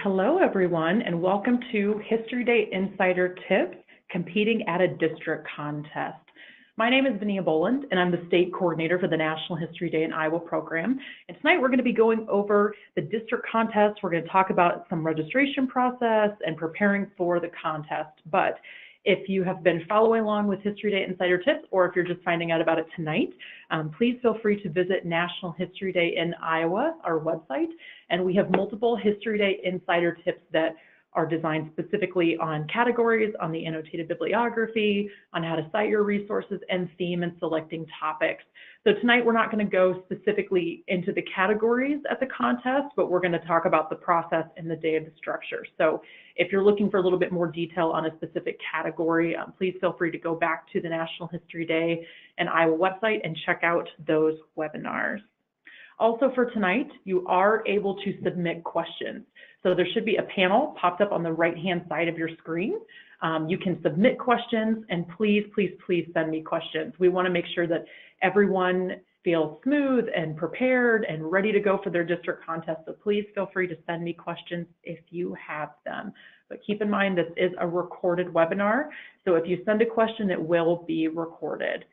hello everyone, and welcome to History Day Insider Tips, Competing at a District Contest. My name is Vania Boland, and I'm the State Coordinator for the National History Day in Iowa program. And tonight we're going to be going over the district contest. We're going to talk about some registration process and preparing for the contest. But if you have been following along with History Day Insider Tips, or if you're just finding out about it tonight, please feel free to visit National History Day in Iowa, our website, and we have multiple History Day Insider Tips that are designed specifically on categories, on the annotated bibliography, on how to cite your resources, and theme and selecting topics. So tonight we're not going to go specifically into the categories at the contest, but we're going to talk about the process and the day of the structure. So if you're looking for a little bit more detail on a specific category, please feel free to go back to the National History Day and Iowa website and check out those webinars. Also for tonight, you are able to submit questions. So there should be a panel popped up on the right-hand side of your screen. You can submit questions, and please send me questions. We want to make sure that everyone feels smooth and prepared and ready to go for their district contest. So please feel free to send me questions if you have them. But keep in mind, this is a recorded webinar. So if you send a question, it will be recorded.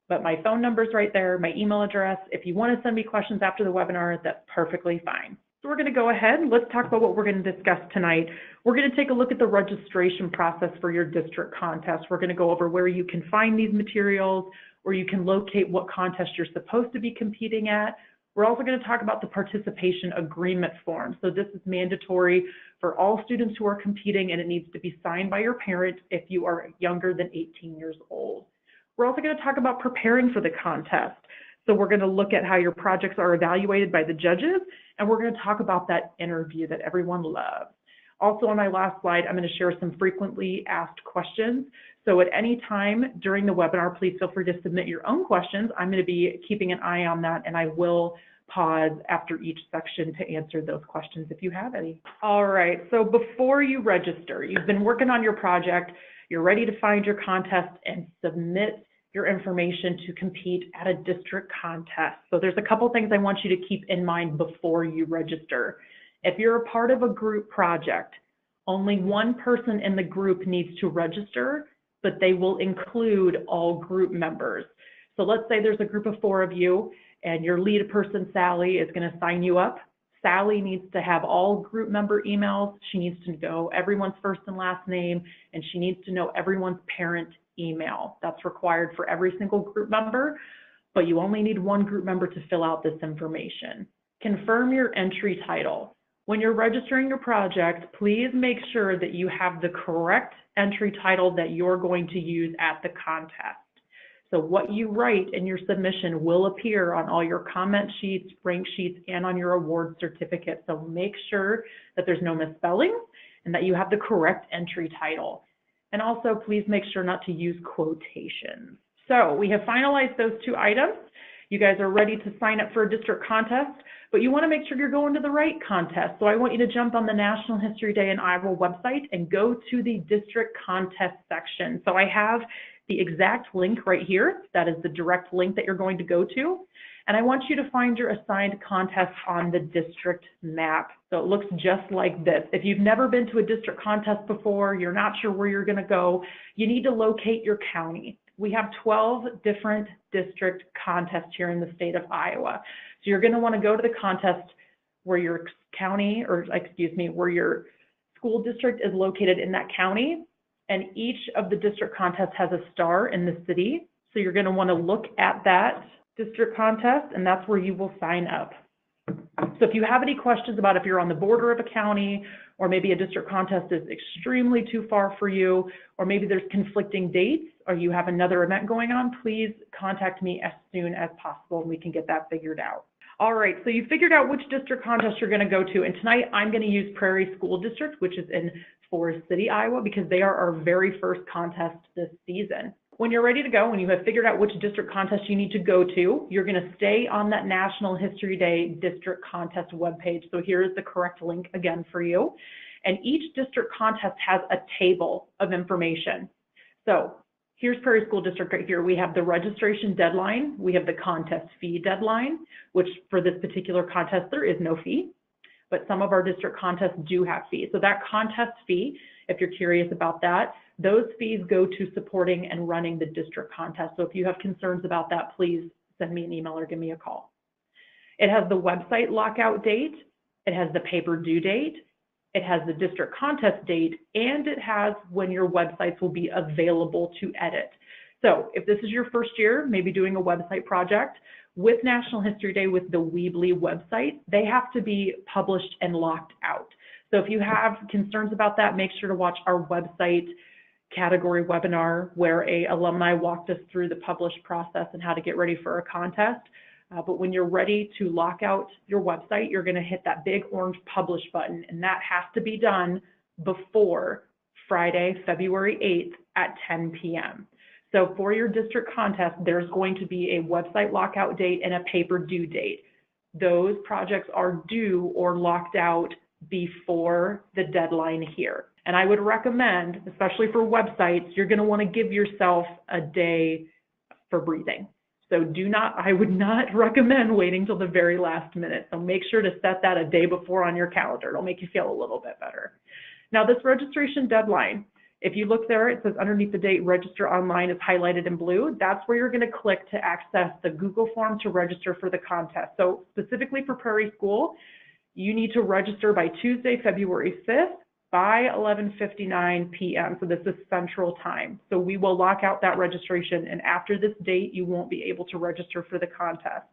But my phone number is right there, my email address. If you want to send me questions after the webinar, that's perfectly fine. So we're going to go ahead and let's talk about what we're going to discuss tonight. We're going to take a look at the registration process for your district contest. We're going to go over where you can find these materials, where you can locate what contest you're supposed to be competing at. We're also going to talk about the participation agreement form. So this is mandatory for all students who are competing, and it needs to be signed by your parent if you are younger than 18 years old. We're also going to talk about preparing for the contest. So we're going to look at how your projects are evaluated by the judges, and we're going to talk about that interview that everyone loves. Also on my last slide, I'm going to share some frequently asked questions. So at any time during the webinar, please feel free to submit your own questions. I'm going to be keeping an eye on that, and I will pause after each section to answer those questions if you have any. All right, so before you register, you've been working on your project, you're ready to find your contest and submit your information to compete at a district contest. So there's a couple things I want you to keep in mind before you register. If you're a part of a group project, only one person in the group needs to register, but they will include all group members. So let's say there's a group of 4 of you and your lead person, Sally, is going to sign you up. Sally needs to have all group member emails. She needs to know everyone's first and last name, and she needs to know everyone's parent email. That's required for every single group member, but you only need one group member to fill out this information. Confirm your entry title. When you're registering your project, please make sure that you have the correct entry title that you're going to use at the contest. So what you write in your submission will appear on all your comment sheets, rank sheets, and on your award certificate. So make sure that there's no misspelling and that you have the correct entry title. And also, please make sure not to use quotations. So we have finalized those 2 items. You guys are ready to sign up for a district contest, but you want to make sure you're going to the right contest. So I want you to jump on the National History Day in Iowa website and go to the district contest section. So I have the exact link right here. That is the direct link that you're going to go to. And I want you to find your assigned contest on the district map. So it looks just like this. If you've never been to a district contest before, you're not sure where you're going to go, you need to locate your county. We have 12 different district contests here in the state of Iowa. So you're going to want to go to the contest where your county, or excuse me, where your school district is located in that county. And each of the district contests has a star in the city. So you're going to want to look at that district contest, and that's where you will sign up. So if you have any questions about if you're on the border of a county, or maybe a district contest is extremely too far for you, or maybe there's conflicting dates, or you have another event going on, please contact me as soon as possible and we can get that figured out. All right, so you figured out which district contest you're going to go to, and tonight I'm going to use Prairie School District, which is in Forest City, Iowa, because they are our very first contest this season. When you're ready to go, when you have figured out which district contest you need to go to, you're going to stay on that National History Day district contest webpage. So here is the correct link again for you. And each district contest has a table of information. So here's Prairie School District right here. We have the registration deadline. We have the contest fee deadline, which for this particular contest, there is no fee. but some of our district contests do have fees. So that contest fee, if you're curious about that, those fees go to supporting and running the district contest. So if you have concerns about that, please send me an email or give me a call. It has the website lockout date, it has the paper due date, it has the district contest date, and it has when your websites will be available to edit. So if this is your first year, maybe doing a website project, with National History Day, with the Weebly website, they have to be published and locked out. So if you have concerns about that, make sure to watch our website category webinar where a alumni walked us through the published process and how to get ready for a contest. But when you're ready to lock out your website, you're going to hit that big orange publish button, and that has to be done before Friday, February 8th at 10 p.m. So for your district contest, there's going to be a website lockout date and a paper due date. Those projects are due or locked out before the deadline here. And I would recommend, especially for websites, you're going to want to give yourself a day for breathing. So I would not recommend waiting till the very last minute. So make sure to set that a day before on your calendar. It'll make you feel a little bit better. Now this registration deadline, if you look there, it says underneath the date, register online is highlighted in blue. That's where you're going to click to access the Google form to register for the contest. So specifically for Prairie School, you need to register by Tuesday, February 5th by 11:59 p.m. So this is Central Time. So we will lock out that registration, and after this date, you won't be able to register for the contest.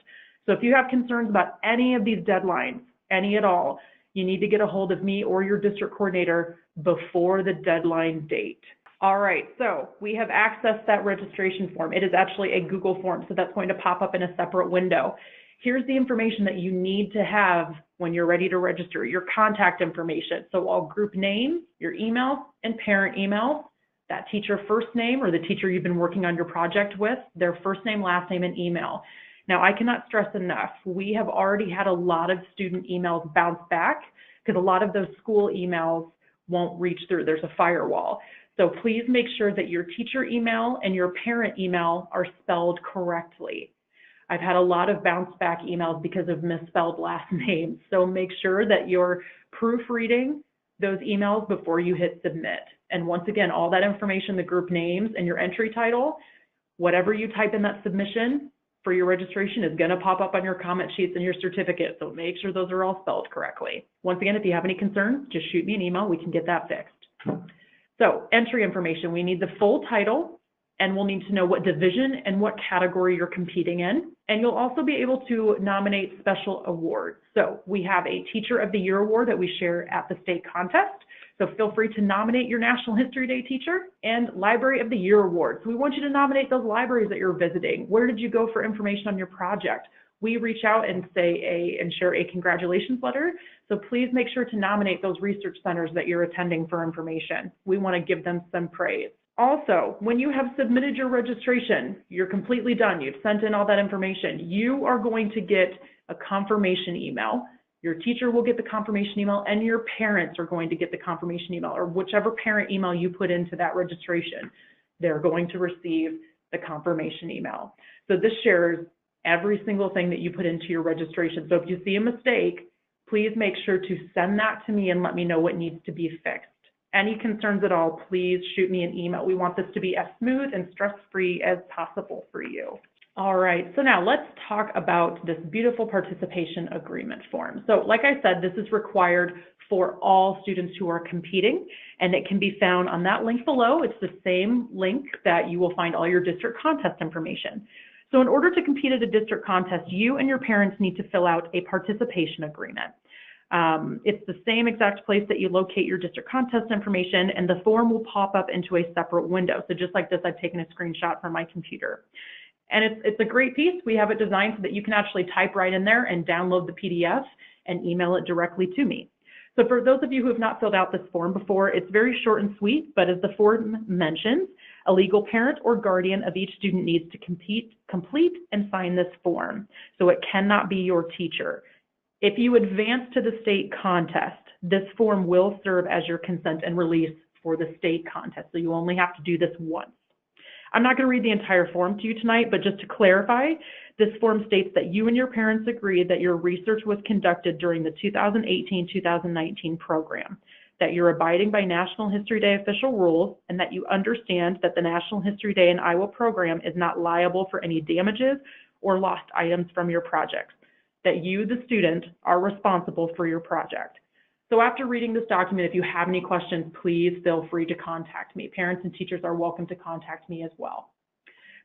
So if you have concerns about any of these deadlines, any at all, you need to get a hold of me or your district coordinator before the deadline date. All right, so we have accessed that registration form. It is actually a Google form, so that's going to pop up in a separate window. Here's the information that you need to have when you're ready to register, your contact information. So all group names, your email and parent emails, that teacher first name or the teacher you've been working on your project with, their first name, last name, and email. Now, I cannot stress enough, we have already had a lot of student emails bounce back because a lot of those school emails won't reach through. There's a firewall. So please make sure that your teacher email and your parent email are spelled correctly. I've had a lot of bounce back emails because of misspelled last names. So make sure that you're proofreading those emails before you hit submit. And once again, all that information, the group names and your entry title, whatever you type in that submission for your registration is going to pop up on your comment sheets and your certificate. So make sure those are all spelled correctly. Once again, if you have any concerns, just shoot me an email. We can get that fixed. So entry information, we need the full title, and we'll need to know what division and what category you're competing in. And you'll also be able to nominate special awards. So we have a Teacher of the Year award that we share at the state contest. So feel free to nominate your National History Day teacher, and Library of the Year award. So we want you to nominate those libraries that you're visiting. Where did you go for information on your project? We reach out and and share a congratulations letter. So please make sure to nominate those research centers that you're attending for information. We want to give them some praise. Also, when you have submitted your registration, you're completely done, you've sent in all that information, you are going to get a confirmation email. Your teacher will get the confirmation email, and your parents are going to get the confirmation email, or whichever parent email you put into that registration, they're going to receive the confirmation email. So this shares every single thing that you put into your registration. So if you see a mistake, please make sure to send that to me and let me know what needs to be fixed. Any concerns at all, please shoot me an email. We want this to be as smooth and stress-free as possible for you. All right, so now let's talk about this beautiful participation agreement form. So like I said, this is required for all students who are competing, and it can be found on that link below. It's the same link that you will find all your district contest information. So in order to compete at a district contest, you and your parents need to fill out a participation agreement. It's the same exact place that you locate your district contest information, and the form will pop up into a separate window. So just like this, I've taken a screenshot from my computer. And it's a great piece. We have it designed so that you can actually type right in there and download the PDF and email it directly to me. So for those of you who have not filled out this form before, it's very short and sweet, but as the form mentions, a legal parent or guardian of each student needs to complete and sign this form. So it cannot be your teacher. If you advance to the state contest, this form will serve as your consent and release for the state contest. So you only have to do this once. I'm not going to read the entire form to you tonight, but just to clarify, this form states that you and your parents agree that your research was conducted during the 2018-2019 program, that you're abiding by National History Day official rules, and that you understand that the National History Day in Iowa program is not liable for any damages or lost items from your projects, that you, the student, are responsible for your project. So after reading this document, if you have any questions, please feel free to contact me. Parents and teachers are welcome to contact me as well.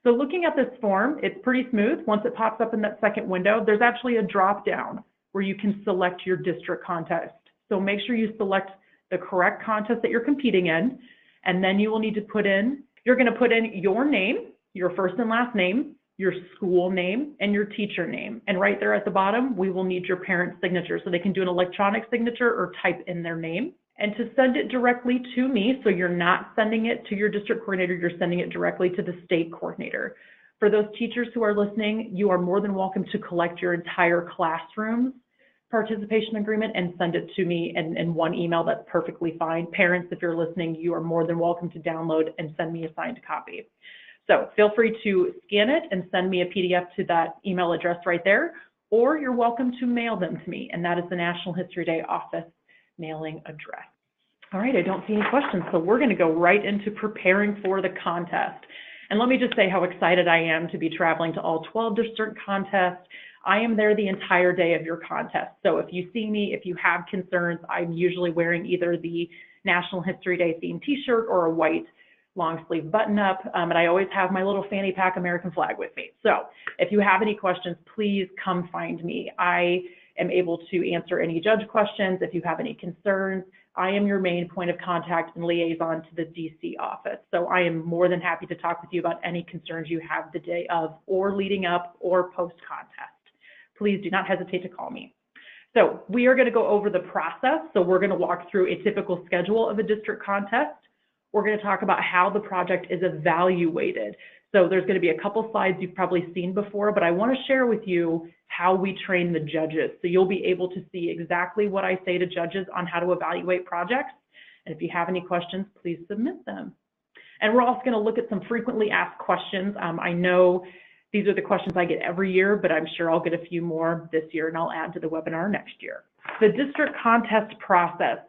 So looking at this form, it's pretty smooth. Once it pops up in that second window, there's actually a drop down where you can select your district contest. So make sure you select the correct contest that you're competing in, and then you will need to you're going to put in your name, your first and last name, your school name, and your teacher name. And right there at the bottom, we will need your parent's signature, so they can do an electronic signature or type in their name. And to send it directly to me, so you're not sending it to your district coordinator, you're sending it directly to the state coordinator. For those teachers who are listening, you are more than welcome to collect your entire classroom's participation agreement and send it to me in one email. That's perfectly fine. Parents, if you're listening, you are more than welcome to download and send me a signed copy. So feel free to scan it and send me a PDF to that email address right there, or you're welcome to mail them to me, and that is the National History Day office mailing address. All right, I don't see any questions, so we're going to go right into preparing for the contest. And let me just say how excited I am to be traveling to all 12 district contests. I am there the entire day of your contest. So if you see me, if you have concerns, I'm usually wearing either the National History Day themed t-shirt or a white long sleeve button up, and I always have my little fanny pack American flag with me. So if you have any questions, please come find me. I am able to answer any judge questions. If you have any concerns, I am your main point of contact and liaison to the DC office. So I am more than happy to talk with you about any concerns you have the day of or leading up or post-contest. Please do not hesitate to call me. So we are going to go over the process. So we're going to walk through a typical schedule of a district contest. We're going to talk about how the project is evaluated. So there's going to be a couple slides you've probably seen before, but I want to share with you how we train the judges. So you'll be able to see exactly what I say to judges on how to evaluate projects. And if you have any questions, please submit them. And we're also going to look at some frequently asked questions. I know these are the questions I get every year, but I'm sure I'll get a few more this year, and I'll add to the webinar next year. The district contest process.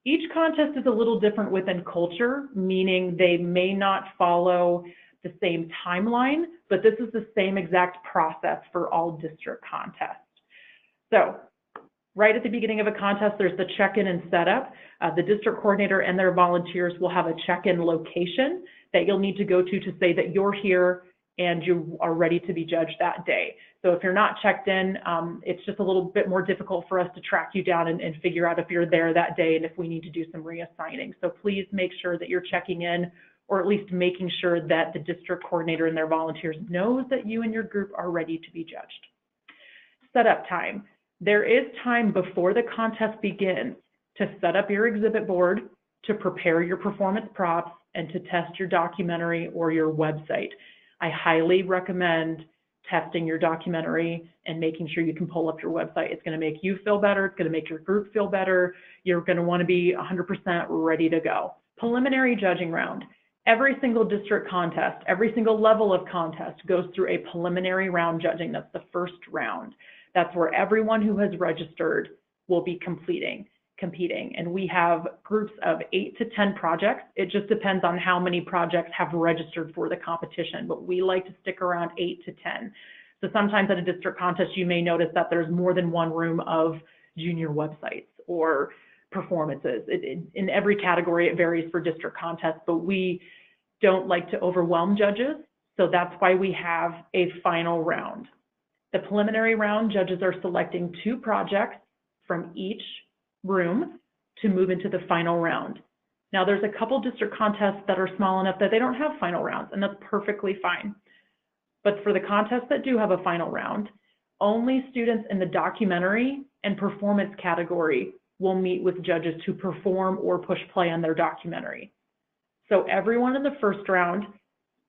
Each contest is a little different within culture, meaning they may not follow the same timeline, but this is the same exact process for all district contests. So right at the beginning of a contest, there's the check-in and setup. The district coordinator and their volunteers will have a check-in location that you'll need to go to say that you're here and you are ready to be judged that day. So if you're not checked in, it's just a little bit more difficult for us to track you down and figure out if you're there that day and if we need to do some reassigning. So please make sure that you're checking in, or at least making sure that the district coordinator and their volunteers knows that you and your group are ready to be judged. Setup time. There is time before the contest begins to set up your exhibit board, to prepare your performance props, and to test your documentary or your website. I highly recommend testing your documentary and making sure you can pull up your website. It's going to make you feel better. It's going to make your group feel better. You're going to want to be 100% ready to go. Preliminary judging round. Every single district contest, every single level of contest goes through a preliminary round judging. That's the first round. That's where everyone who has registered will be competing. And we have groups of 8 to 10 projects. It just depends on how many projects have registered for the competition, but we like to stick around 8 to 10. So sometimes at a district contest, you may notice that there's more than one room of junior websites or performances. In every category, it varies for district contests, but we don't like to overwhelm judges. So that's why we have a final round. The preliminary round, judges are selecting 2 projects from each room to move into the final round. Now there's a couple district contests that are small enough that they don't have final rounds, and that's perfectly fine. But for the contests that do have a final round, only students in the documentary and performance category will meet with judges to perform or push play on their documentary. So everyone in the first round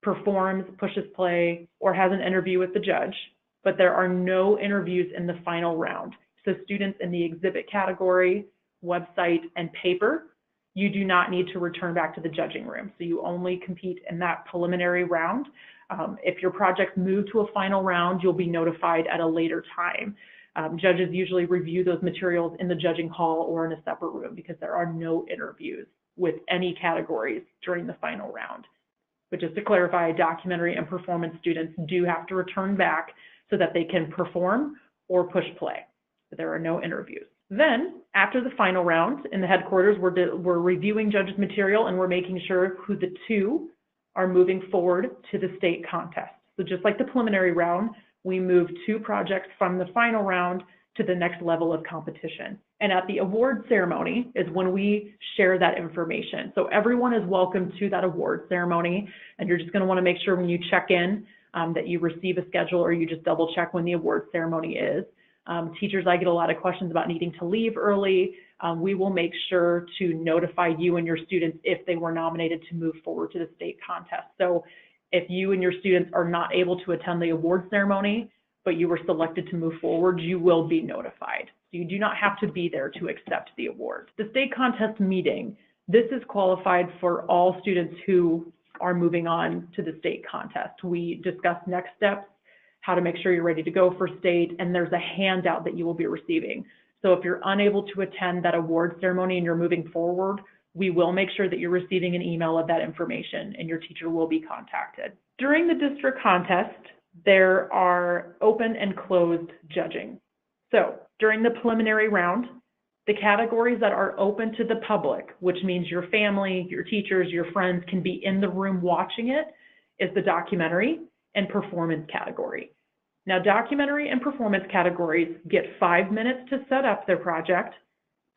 performs, pushes play, or has an interview with the judge, but there are no interviews in the final round. So students in the exhibit category, website, and paper you do not need to return back to the judging room. So you only compete in that preliminary round. If your projects move to a final round, you'll be notified at a later time. Judges usually review those materials in the judging hall or in a separate room because there are no interviews with any categories during the final round. But just to clarify, documentary and performance students do have to return back so that they can perform or push play. But there are no interviews. Then, after the final round, in the headquarters, we're reviewing judges' material and we're making sure who the two are moving forward to the state contest. So just like the preliminary round, we move 2 projects from the final round to the next level of competition. And at the award ceremony is when we share that information. So everyone is welcome to that award ceremony, and you're just going to want to make sure when you check in that you receive a schedule, or you just double check when the award ceremony is. Teachers, I get a lot of questions about needing to leave early. We will make sure to notify you and your students if they were nominated to move forward to the state contest. So if you and your students are not able to attend the award ceremony, but you were selected to move forward, you will be notified. So you do not have to be there to accept the award. The state contest meeting, this is qualified for all students who are moving on to the state contest. We discuss next steps, how to make sure you're ready to go for state, and there's a handout that you will be receiving. So if you're unable to attend that award ceremony and you're moving forward, we will make sure that you're receiving an email of that information and your teacher will be contacted. During the district contest, there are open and closed judging. So during the preliminary round, the categories that are open to the public, which means your family, your teachers, your friends can be in the room watching it, is the documentary and performance category. Now, documentary and performance categories get 5 minutes to set up their project,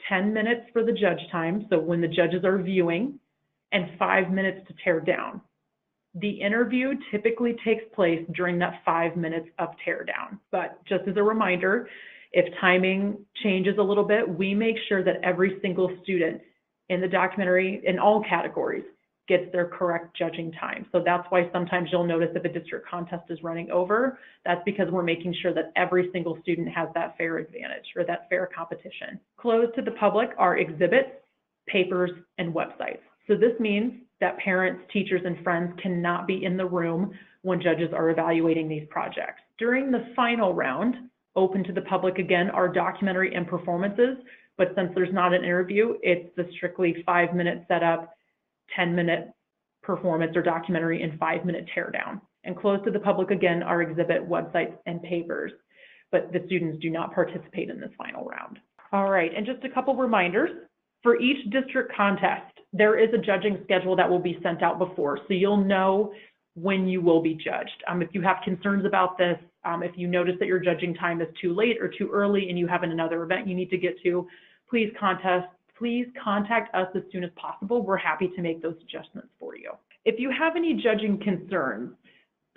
10 minutes for the judge time, so when the judges are viewing, and 5 minutes to tear down. The interview typically takes place during that 5 minutes of tear down. But just as a reminder, if timing changes a little bit, we make sure that every single student in the documentary, in all categories, gets their correct judging time. So that's why sometimes you'll notice if a district contest is running over, that's because we're making sure that every single student has that fair advantage or that fair competition. Closed to the public are exhibits, papers, and websites. So this means that parents, teachers, and friends cannot be in the room when judges are evaluating these projects. During the final round, open to the public again are documentary and performances, but since there's not an interview, it's the strictly 5-minute setup, 10-minute performance or documentary, and 5-minute teardown. And closed to the public again are exhibit, websites, and papers, but the students do not participate in this final round. All right, and just a couple reminders. For each district contest, there is a judging schedule that will be sent out before, so you'll know when you will be judged. If you have concerns about this, if you notice that your judging time is too late or too early and you have another event you need to get to, please contact us as soon as possible. We're happy to make those adjustments for you. If you have any judging concerns,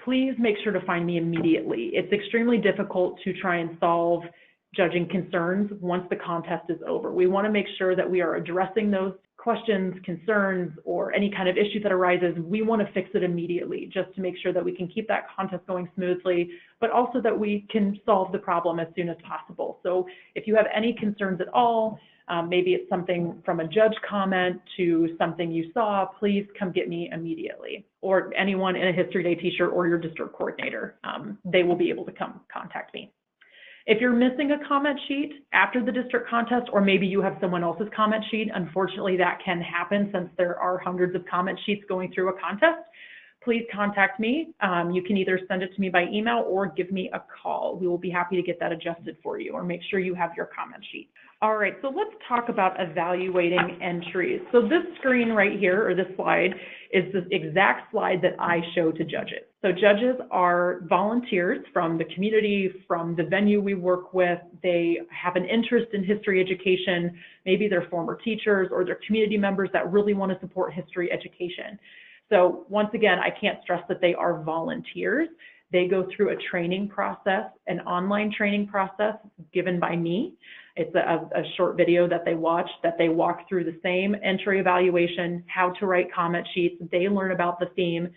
please make sure to find me immediately. It's extremely difficult to try and solve judging concerns once the contest is over. We want to make sure that we are addressing those questions, concerns, or any kind of issue that arises. We want to fix it immediately just to make sure that we can keep that contest going smoothly, but also that we can solve the problem as soon as possible. So if you have any concerns at all, maybe it's something from a judge comment to something you saw, please come get me immediately. Or anyone in a History Day t-shirt or your district coordinator, they will be able to come contact me. If you're missing a comment sheet after the district contest, or maybe you have someone else's comment sheet, unfortunately that can happen since there are hundreds of comment sheets going through a contest, please contact me. You can either send it to me by email or give me a call. We will be happy to get that adjusted for you or make sure you have your comment sheet. All right, so let's talk about evaluating entries. So this screen right here, or this slide, is the exact slide that I show to judges. So judges are volunteers from the community, from the venue we work with. They have an interest in history education. Maybe they're former teachers or they're community members that really want to support history education. So once again, I can't stress that they are volunteers. They go through a training process, an online training process given by me. It's a short video that they watch, that they walk through the same entry evaluation, how to write comment sheets. They learn about the theme,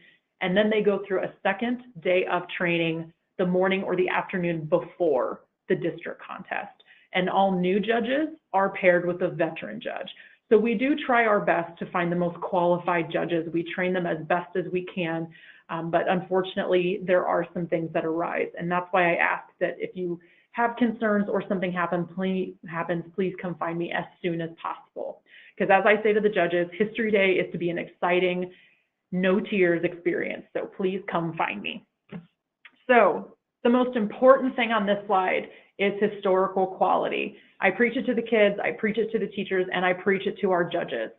and then they go through a second day of training the morning or the afternoon before the district contest. And all new judges are paired with a veteran judge. So we do try our best to find the most qualified judges. We train them as best as we can, but unfortunately, there are some things that arise. And that's why I ask that if you have concerns or something happens, please come find me as soon as possible. Because as I say to the judges, History Day is to be an exciting, no tears experience. So please come find me. So the most important thing on this slide is historical quality. I preach it to the kids, I preach it to the teachers, and I preach it to our judges.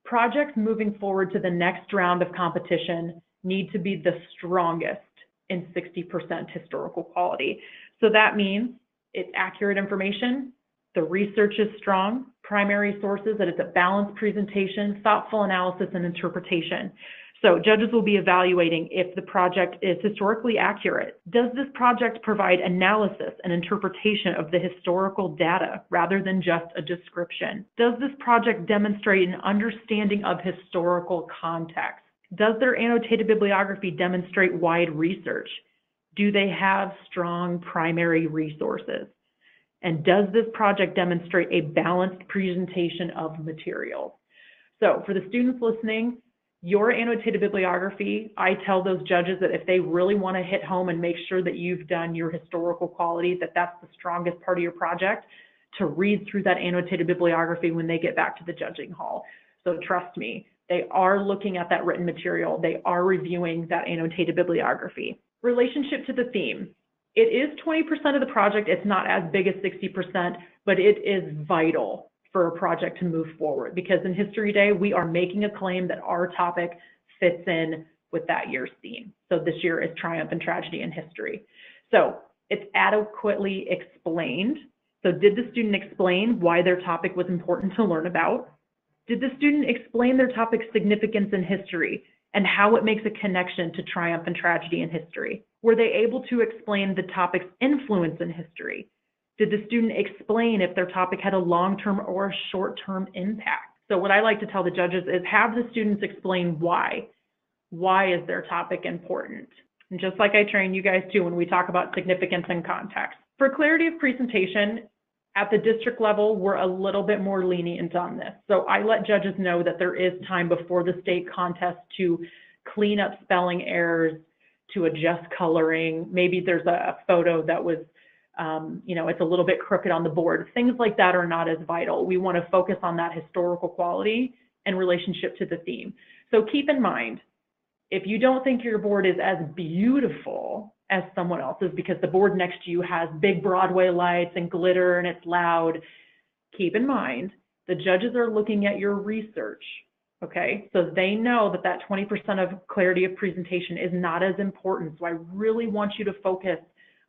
Projects moving forward to the next round of competition need to be the strongest in 60% historical quality. So that means it's accurate information, the research is strong, primary sources, that it's a balanced presentation, thoughtful analysis, and interpretation. So judges will be evaluating if the project is historically accurate. Does this project provide analysis and interpretation of the historical data rather than just a description? Does this project demonstrate an understanding of historical context? Does their annotated bibliography demonstrate wide research? Do they have strong primary resources? And does this project demonstrate a balanced presentation of materials? So for the students listening, your annotated bibliography, I tell those judges that if they really want to hit home and make sure that you've done your historical quality, that that's the strongest part of your project, to read through that annotated bibliography when they get back to the judging hall. So trust me, they are looking at that written material. They are reviewing that annotated bibliography. Relationship to the theme. It is 20% of the project. It's not as big as 60%, but it is vital for a project to move forward, because in History Day, we are making a claim that our topic fits in with that year's theme. So this year is Triumph and Tragedy in History. So it's adequately explained. So did the student explain why their topic was important to learn about? Did the student explain their topic's significance in history and how it makes a connection to Triumph and Tragedy in History? Were they able to explain the topic's influence in history? Did the student explain if their topic had a long-term or a short-term impact? So what I like to tell the judges is have the students explain why. Why is their topic important? And just like I train you guys too when we talk about significance and context. For clarity of presentation, at the district level, we're a little bit more lenient on this. So I let judges know that there is time before the state contest to clean up spelling errors, to adjust coloring. Maybe there's a photo that was it's a little bit crooked on the board. Things like that are not as vital. We want to focus on that historical quality and relationship to the theme. So keep in mind, if you don't think your board is as beautiful as someone else's because the board next to you has big Broadway lights and glitter and it's loud, keep in mind, the judges are looking at your research, okay? So they know that that 20% of clarity of presentation is not as important. So I really want you to focus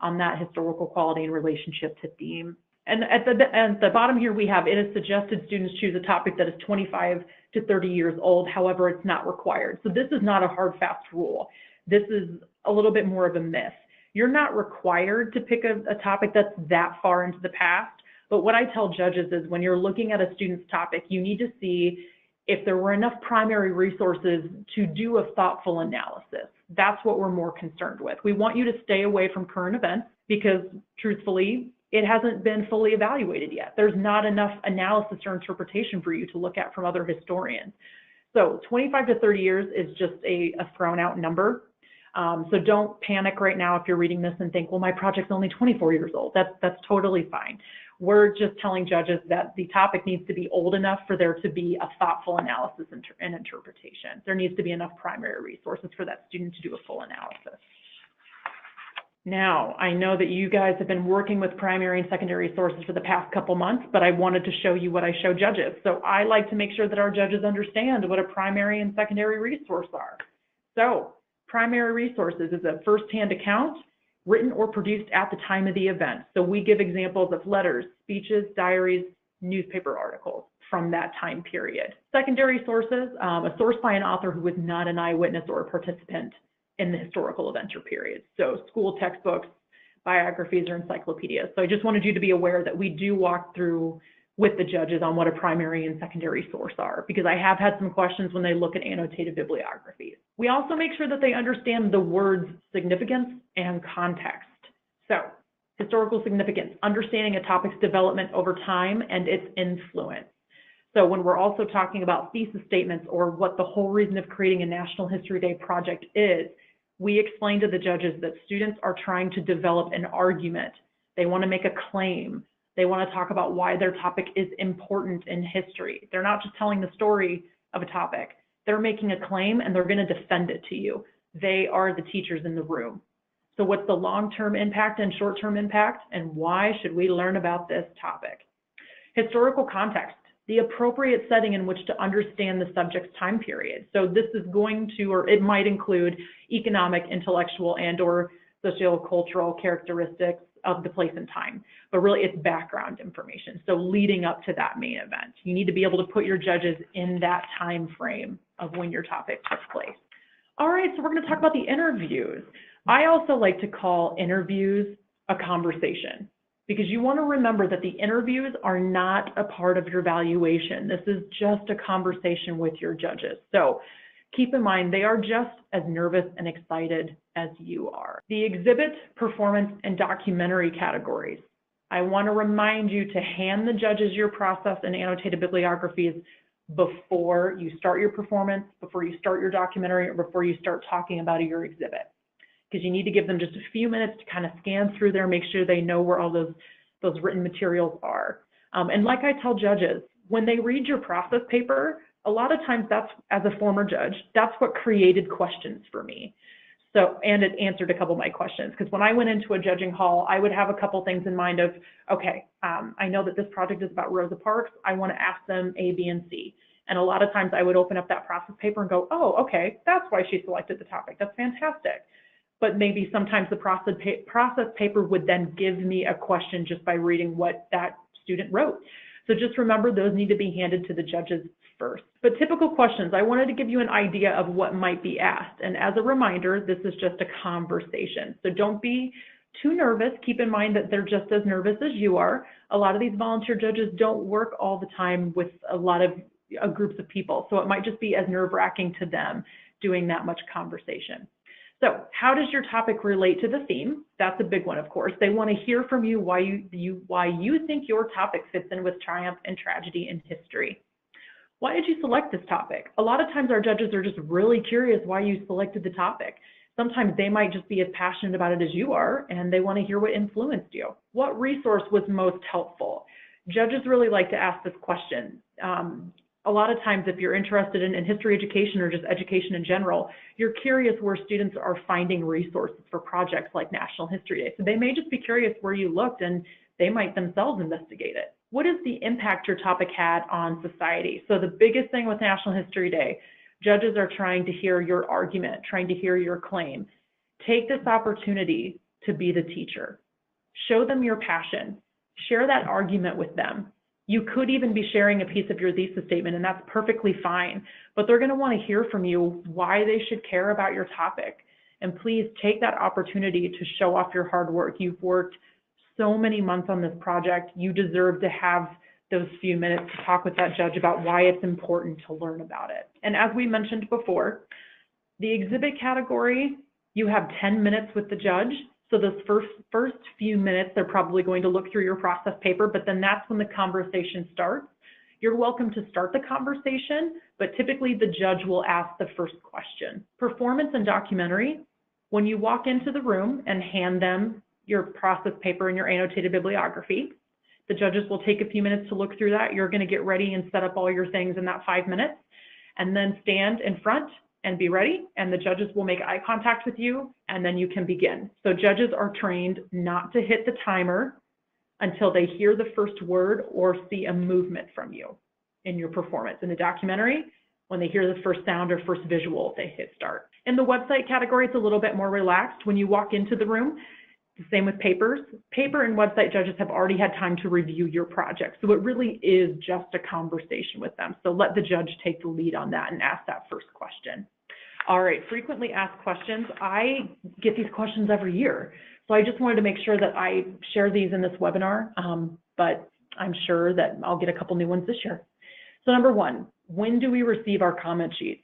on that historical quality in relationship to theme. And at the bottom here, we have, it is suggested students choose a topic that is 25 to 30 years old. However, it's not required. So this is not a hard, fast rule. This is a little bit more of a myth. You're not required to pick a topic that's that far into the past. But what I tell judges is when you're looking at a student's topic, you need to see if there were enough primary resources to do a thoughtful analysis. That's what we're more concerned with. We want you to stay away from current events because, truthfully, it hasn't been fully evaluated yet. There's not enough analysis or interpretation for you to look at from other historians. So 25 to 30 years is just a thrown out number. So don't panic right now if you're reading this and think, well, my project's only 24 years old. That's totally fine. We're just telling judges that the topic needs to be old enough for there to be a thoughtful analysis and interpretation. There needs to be enough primary resources for that student to do a full analysis. Now, I know that you guys have been working with primary and secondary sources for the past couple months, but I wanted to show you what I show judges. So I like to make sure that our judges understand what a primary and secondary resource are. So primary resources is a first-hand account written or produced at the time of the event. So we give examples of letters, speeches, diaries, newspaper articles from that time period. Secondary sources, a source by an author who was not an eyewitness or a participant in the historical event or period. So school textbooks, biographies, or encyclopedias. So I just wanted you to be aware that we do walk through with the judges on what a primary and secondary source are, because I have had some questions when they look at annotated bibliographies. We also make sure that they understand the word's significance and context. So historical significance, understanding a topic's development over time and its influence. So when we're also talking about thesis statements or what the whole reason of creating a National History Day project is, we explain to the judges that students are trying to develop an argument. They want to make a claim. They want to talk about why their topic is important in history. They're not just telling the story of a topic. They're making a claim and they're going to defend it to you. They are the teachers in the room. So what's the long-term impact and short-term impact, and why should we learn about this topic? Historical context, the appropriate setting in which to understand the subject's time period. So this is going to, or it might include economic, intellectual, and or sociocultural characteristics of the place and time, but really it's background information. So leading up to that main event, you need to be able to put your judges in that time frame of when your topic took place. All right, so we're going to talk about the interviews. I also like to call interviews a conversation, because you want to remember that the interviews are not a part of your evaluation. This is just a conversation with your judges. So keep in mind, they are just as nervous and excited as you are. The exhibit, performance, and documentary categories. I want to remind you to hand the judges your process and annotated bibliographies before you start your performance, before you start your documentary, or before you start talking about your exhibit. Because you need to give them just a few minutes to kind of scan through there, make sure they know where all those written materials are. And like I tell judges, when they read your process paper, a lot of times that's, as a former judge, that's what created questions for me. So, and it answered a couple of my questions, because when I went into a judging hall, I would have a couple things in mind of, okay, I know that this project is about Rosa Parks. I want to ask them A, B, and C. And a lot of times I would open up that process paper and go, oh, okay, that's why she selected the topic. That's fantastic. But maybe sometimes the process paper would then give me a question just by reading what that student wrote. So just remember, those need to be handed to the judges first. But typical questions, I wanted to give you an idea of what might be asked. And as a reminder, this is just a conversation. So don't be too nervous. Keep in mind that they're just as nervous as you are. A lot of these volunteer judges don't work all the time with a lot of groups of people. So it might just be as nerve-wracking to them doing that much conversation. So how does your topic relate to the theme? That's a big one, of course. They want to hear from you why you think your topic fits in with triumph and tragedy in history. Why did you select this topic? A lot of times our judges are just really curious why you selected the topic. Sometimes they might just be as passionate about it as you are, and they want to hear what influenced you. What resource was most helpful? Judges really like to ask this question. A lot of times, if you're interested in history education or just education in general, you're curious where students are finding resources for projects like National History Day. So they may just be curious where you looked, and they might themselves investigate it. What is the impact your topic had on society? So the biggest thing with National History Day, judges are trying to hear your argument, trying to hear your claim. Take this opportunity to be the teacher. Show them your passion. Share that argument with them. You could even be sharing a piece of your thesis statement, and that's perfectly fine, but they're going to want to hear from you why they should care about your topic. And please take that opportunity to show off your hard work. You've worked so many months on this project. You deserve to have those few minutes to talk with that judge about why it's important to learn about it. And as we mentioned before, the exhibit category, you have 10 minutes with the judge. So those first few minutes, they're probably going to look through your process paper, but then that's when the conversation starts. You're welcome to start the conversation, but typically the judge will ask the first question. Performance and documentary, when you walk into the room and hand them your process paper and your annotated bibliography, the judges will take a few minutes to look through that. You're going to get ready and set up all your things in that 5 minutes, and then stand in front and be ready, and the judges will make eye contact with you, and then you can begin. So judges are trained not to hit the timer until they hear the first word or see a movement from you in your performance. In the documentary, when they hear the first sound or first visual, they hit start. In the website category, it's a little bit more relaxed. When you walk into the room, the same with papers. Paper and website judges have already had time to review your project. So it really is just a conversation with them. So let the judge take the lead on that and ask that first question. All right, frequently asked questions. I get these questions every year. So I just wanted to make sure that I share these in this webinar, but I'm sure that I'll get a couple new ones this year. So number one, when do we receive our comment sheets?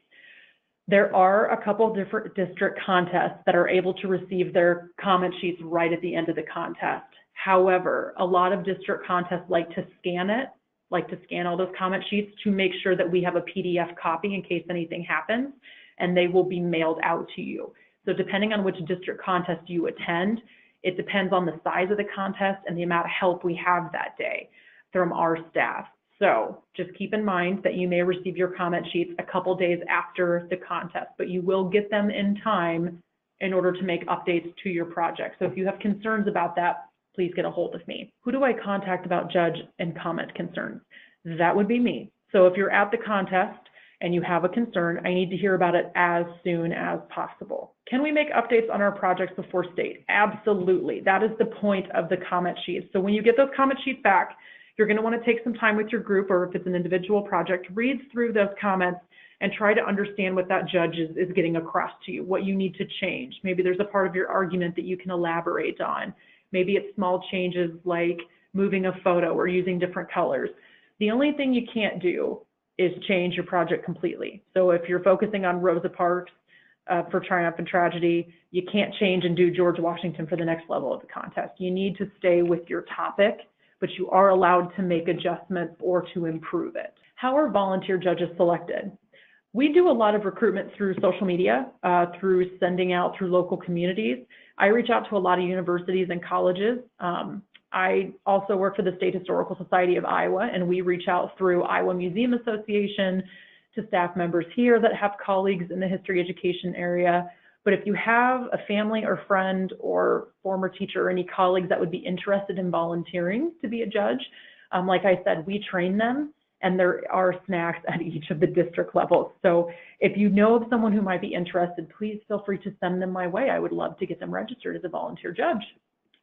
There are a couple different district contests that are able to receive their comment sheets right at the end of the contest. However, a lot of district contests like to scan it like to scan all those comment sheets to make sure that we have a PDF copy in case anything happens, and they will be mailed out to you. So depending on which district contest you attend, it depends on the size of the contest and the amount of help we have that day from our staff. So just keep in mind that you may receive your comment sheets a couple days after the contest, but you will get them in time in order to make updates to your project. So if you have concerns about that, please get a hold of me. Who do I contact about judge and comment concerns? That would be me. So if you're at the contest and you have a concern, I need to hear about it as soon as possible. Can we make updates on our projects before state? Absolutely. That is the point of the comment sheets. So when you get those comment sheets back, you're going to want to take some time with your group, or if it's an individual project, read through those comments and try to understand what that judge is getting across to you, what you need to change. Maybe there's a part of your argument that you can elaborate on. Maybe it's small changes like moving a photo or using different colors. The only thing you can't do is change your project completely. So if you're focusing on Rosa Parks for Triumph and Tragedy, you can't change and do George Washington for the next level of the contest. You need to stay with your topic, but you are allowed to make adjustments or to improve it. How are volunteer judges selected? We do a lot of recruitment through social media, through sending out through local communities. I reach out to a lot of universities and colleges. I also work for the State Historical Society of Iowa, and we reach out through Iowa Museum Association to staff members here that have colleagues in the history education area. But if you have a family or friend or former teacher or any colleagues that would be interested in volunteering to be a judge, like I said, we train them, and there are snacks at each of the district levels. So if you know of someone who might be interested, please feel free to send them my way. I would love to get them registered as a volunteer judge.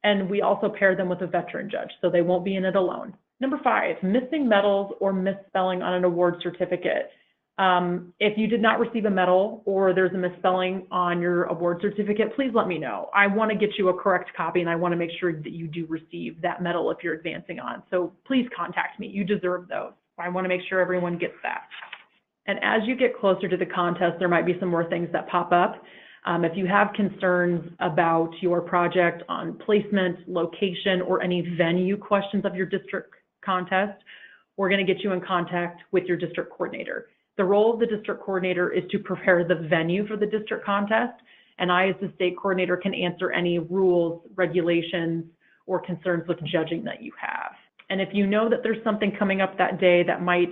And we also pair them with a veteran judge, so they won't be in it alone. Number 5, missing medals or misspelling on an award certificate. If you did not receive a medal or there's a misspelling on your award certificate, please let me know. I want to get you a correct copy, and I want to make sure that you do receive that medal if you're advancing on. So please contact me. You deserve those. I want to make sure everyone gets that. And as you get closer to the contest, there might be some more things that pop up. If you have concerns about your project on placement, location, or any venue questions of your district contest, we're going to get you in contact with your district coordinator. The role of the district coordinator is to prepare the venue for the district contest, and I, as the state coordinator, can answer any rules, regulations, or concerns with judging that you have. And if you know that there's something coming up that day that might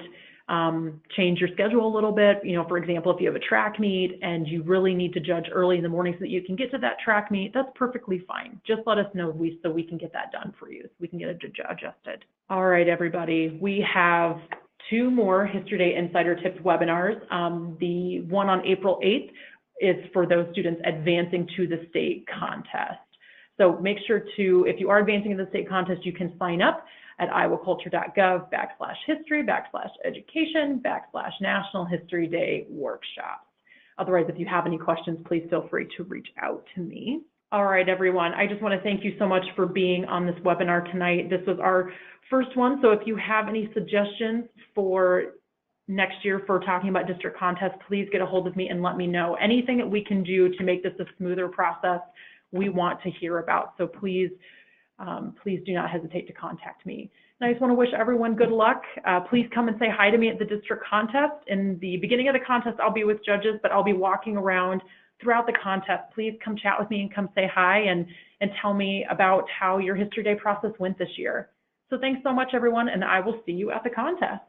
change your schedule a little bit, you know, for example, if you have a track meet and you really need to judge early in the morning so that you can get to that track meet, that's perfectly fine. Just let us know so we can get that done for you, so we can get it adjusted. All right, everybody, we have 2 more History Day Insider Tips webinars. The one on April 8th is for those students advancing to the state contest. So make sure to, if you are advancing in the state contest, you can sign up at iowaculture.gov/history/education/National History Day workshops. Otherwise, if you have any questions, please feel free to reach out to me. All right, everyone, I just want to thank you so much for being on this webinar tonight. This was our first one, so if you have any suggestions for next year for talking about district contests, please get a hold of me and let me know. Anything that we can do to make this a smoother process, we want to hear about. So please, please do not hesitate to contact me. And I just want to wish everyone good luck. Please come and say hi to me at the district contest. In the beginning of the contest, I'll be with judges, but I'll be walking around throughout the contest. Please come chat with me and come say hi and tell me about how your History Day process went this year. So thanks so much, everyone, and I will see you at the contest.